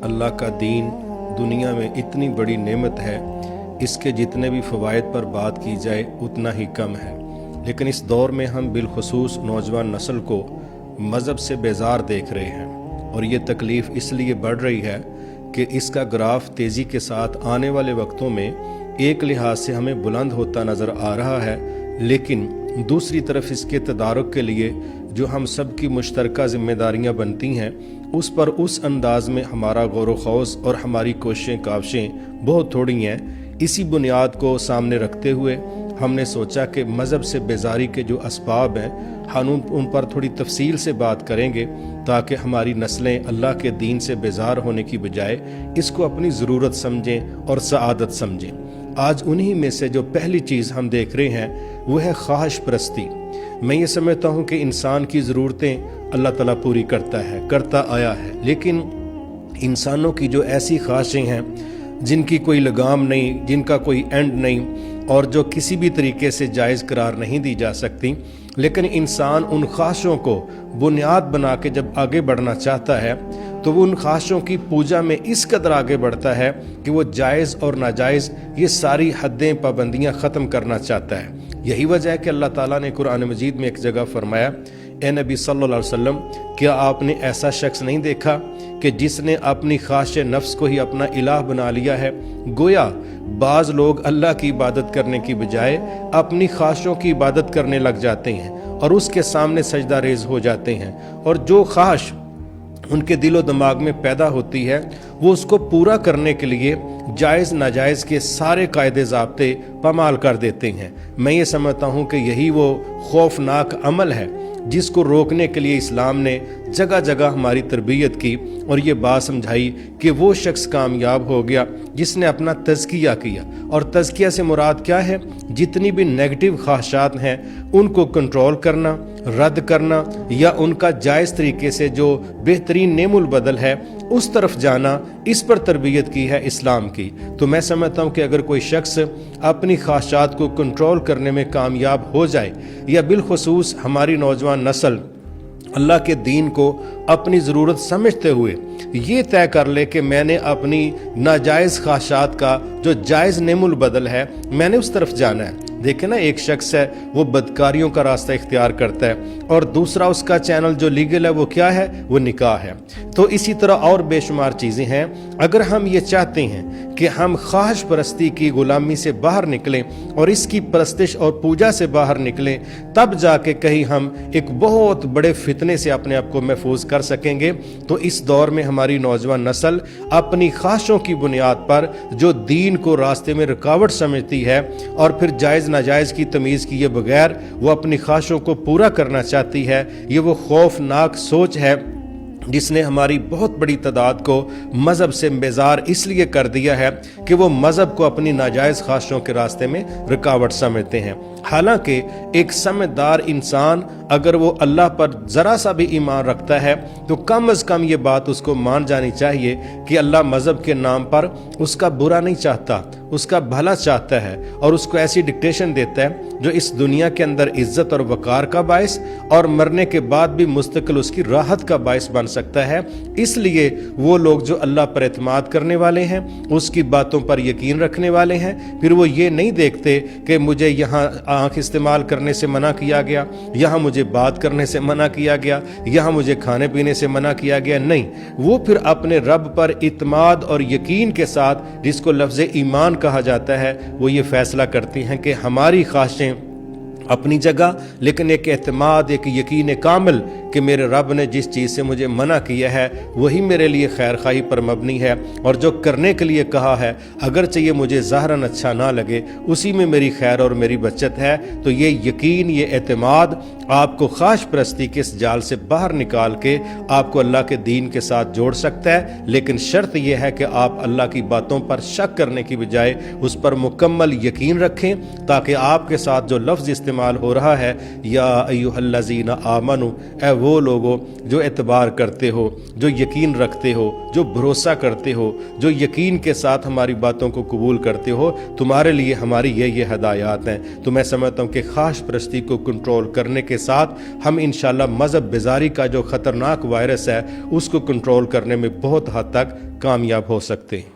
اللہ کا دین دنیا میں اتنی بڑی نعمت ہے، اس کے جتنے بھی فوائد پر بات کی جائے اتنا ہی کم ہے، لیکن اس دور میں ہم بالخصوص نوجوان نسل کو مذہب سے بیزار دیکھ رہے ہیں، اور یہ تکلیف اس لیے بڑھ رہی ہے کہ اس کا گراف تیزی کے ساتھ آنے والے وقتوں میں ایک لحاظ سے ہمیں بلند ہوتا نظر آ رہا ہے، لیکن دوسری طرف اس کے تدارک کے لیے جو ہم سب کی مشترکہ ذمہ داریاں بنتی ہیں اس پر اس انداز میں ہمارا غور و خوض اور ہماری کوششیں کاوشیں بہت تھوڑی ہیں۔ اسی بنیاد کو سامنے رکھتے ہوئے ہم نے سوچا کہ مذہب سے بیزاری کے جو اسباب ہیں ہم ان پر تھوڑی تفصیل سے بات کریں گے، تاکہ ہماری نسلیں اللہ کے دین سے بیزار ہونے کی بجائے اس کو اپنی ضرورت سمجھیں اور سعادت سمجھیں۔ آج انہی میں سے جو پہلی چیز ہم دیکھ رہے ہیں وہ ہے خواہش پرستی۔ میں یہ سمجھتا ہوں کہ انسان کی ضرورتیں اللہ تعالیٰ پوری کرتا آیا ہے، لیکن انسانوں کی جو ایسی خواہشیں ہیں جن کی کوئی لگام نہیں، جن کا کوئی اینڈ نہیں، اور جو کسی بھی طریقے سے جائز قرار نہیں دی جا سکتی، لیکن انسان ان خواہشوں کو بنیاد بنا کے جب آگے بڑھنا چاہتا ہے تو وہ ان خواہشوں کی پوجا میں اس قدر آگے بڑھتا ہے کہ وہ جائز اور ناجائز یہ ساری حدیں پابندیاں ختم کرنا چاہتا ہے۔ یہی وجہ ہے کہ اللہ تعالیٰ نے قرآن مجید میں ایک جگہ فرمایا، اے نبی صلی اللہ علیہ وسلم، کیا آپ نے ایسا شخص نہیں دیکھا کہ جس نے اپنی خواہش نفس کو ہی اپنا الہ بنا لیا ہے؟ گویا بعض لوگ اللہ کی عبادت کرنے کی بجائے اپنی خواہشوں کی عبادت کرنے لگ جاتے ہیں اور اس کے سامنے سجدہ ریز ہو جاتے ہیں، اور جو خواہش ان کے دل و دماغ میں پیدا ہوتی ہے وہ اس کو پورا کرنے کے لیے جائز ناجائز کے سارے قاعدے ضابطے پامال کر دیتے ہیں۔ میں یہ سمجھتا ہوں کہ یہی وہ خوفناک عمل ہے جس کو روکنے کے لیے اسلام نے جگہ جگہ ہماری تربیت کی اور یہ بات سمجھائی کہ وہ شخص کامیاب ہو گیا جس نے اپنا تزکیہ کیا، اور تزکیہ سے مراد کیا ہے؟ جتنی بھی نیگیٹو خواہشات ہیں ان کو کنٹرول کرنا، رد کرنا، یا ان کا جائز طریقے سے جو بہترین نعم البدل ہے اس طرف جانا، اس پر تربیت کی ہے اسلام کی۔ تو میں سمجھتا ہوں کہ اگر کوئی شخص اپنی خواہشات کو کنٹرول کرنے میں کامیاب ہو جائے، یا بالخصوص ہماری نوجوان نسل اللہ کے دین کو اپنی ضرورت سمجھتے ہوئے یہ طے کر لے کہ میں نے اپنی ناجائز خواہشات کا جو جائز نعم البدل ہے میں نے اس طرف جانا ہے۔ دیکھیں نا، ایک شخص ہے وہ بدکاریوں کا راستہ اختیار کرتا ہے، اور دوسرا اس کا چینل جو لیگل ہے وہ کیا ہے؟ وہ نکاح ہے۔ تو اسی طرح اور بے شمار چیزیں ہیں۔ اگر ہم یہ چاہتے ہیں کہ ہم خواہش پرستی کی غلامی سے باہر نکلیں اور اس کی پرستش اور پوجا سے باہر نکلیں، تب جا کے کہیں ہم ایک بہت بڑے فتنے سے اپنے آپ کو محفوظ کر سکیں گے۔ تو اس دور میں ہماری نوجوان نسل اپنی خواہشوں کی بنیاد پر جو دین کو راستے میں رکاوٹ سمجھتی ہے اور پھر جائز ناجائز کی تمیز کیے بغیر وہ اپنی خواہشوں کو پورا کرنا چاہتی ہے، یہ وہ خوفناک سوچ ہے جس نے ہماری بہت بڑی تعداد کو مذہب سے بیزار اس لیے کر دیا ہے کہ وہ مذہب کو اپنی ناجائز خواہشوں کے راستے میں رکاوٹ سمجھتے ہیں۔ حالانکہ ایک سمجھدار انسان اگر وہ اللہ پر ذرا سا بھی ایمان رکھتا ہے تو کم از کم یہ بات اس کو مان جانی چاہیے کہ اللہ مذہب کے نام پر اس کا برا نہیں چاہتا، اس کا بھلا چاہتا ہے، اور اس کو ایسی ڈکٹیشن دیتا ہے جو اس دنیا کے اندر عزت اور وقار کا باعث اور مرنے کے بعد بھی مستقل اس کی راحت کا باعث بن سکتا ہے۔ اس لیے وہ لوگ جو اللہ پر اعتماد کرنے والے ہیں، اس کی باتوں پر یقین رکھنے والے ہیں، پھر وہ یہ نہیں دیکھتے کہ مجھے یہاں آنکھ استعمال کرنے سے منع کیا گیا، یہاں مجھے بات کرنے سے منع کیا گیا، یہاں مجھے کھانے پینے سے منع کیا گیا، نہیں، وہ پھر اپنے رب پر اعتماد اور یقین کے ساتھ، جس کو لفظ ایمان کہا جاتا ہے، وہ یہ فیصلہ کرتی ہیں کہ ہماری خواہشیں اپنی جگہ، لیکن ایک اعتماد، ایک یقین کامل کہ میرے رب نے جس چیز سے مجھے منع کیا ہے وہی میرے لیے خیر خواہی پر مبنی ہے، اور جو کرنے کے لیے کہا ہے اگرچہ یہ مجھے ظاہراً اچھا نہ لگے اسی میں میری خیر اور میری بچت ہے۔ تو یہ یقین، یہ اعتماد آپ کو خواہش پرستی کے اس جال سے باہر نکال کے آپ کو اللہ کے دین کے ساتھ جوڑ سکتا ہے، لیکن شرط یہ ہے کہ آپ اللہ کی باتوں پر شک کرنے کی بجائے اس پر مکمل یقین رکھیں، تاکہ آپ کے ساتھ جو لفظ استعمال ہو رہا ہے یا ایھا الذین آمنوا، اے وہ لوگ ہو جو اعتبار کرتے ہو، جو یقین رکھتے ہو، جو بھروسہ کرتے ہو، جو یقین کے ساتھ ہماری باتوں کو قبول کرتے ہو، تمہارے لیے ہماری یہ ہدایات ہیں۔ تو میں سمجھتا ہوں کہ خواہش پرستی کو کنٹرول کرنے کے ساتھ ہم انشاءاللہ مذہب بیزاری کا جو خطرناک وائرس ہے اس کو کنٹرول کرنے میں بہت حد تک کامیاب ہو سکتے ہیں۔